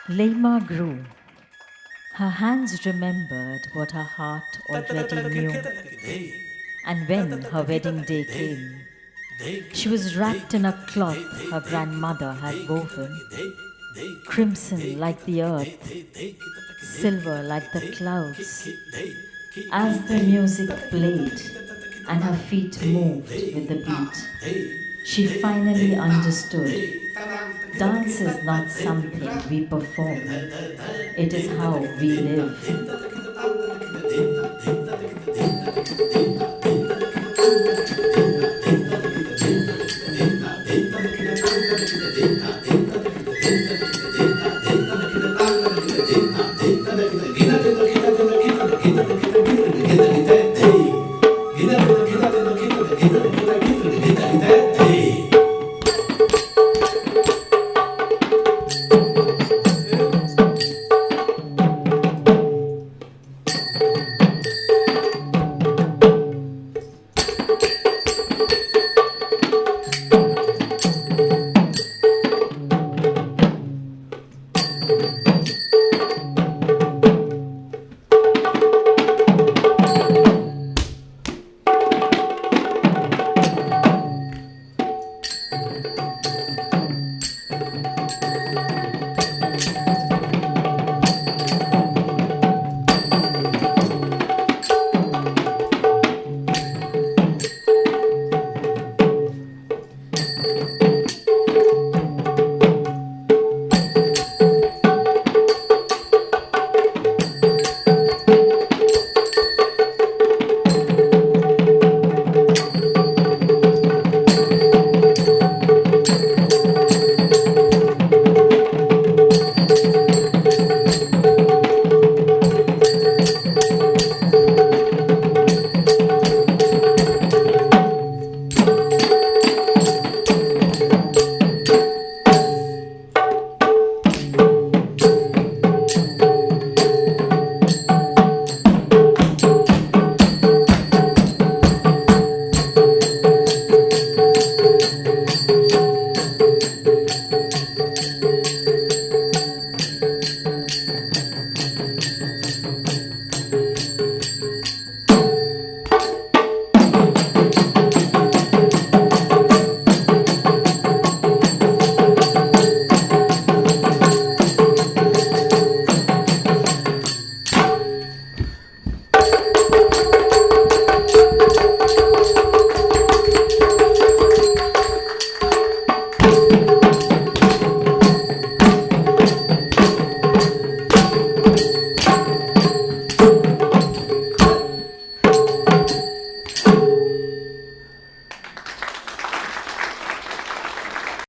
Leima grew. Her hands remembered what her heart already knew. And when her wedding day came, she was wrapped in a cloth her grandmother had woven, crimson like the earth, silver like the clouds. As the music played and her feet moved with the beat, she finally understood dance is not something we perform, it is how we live.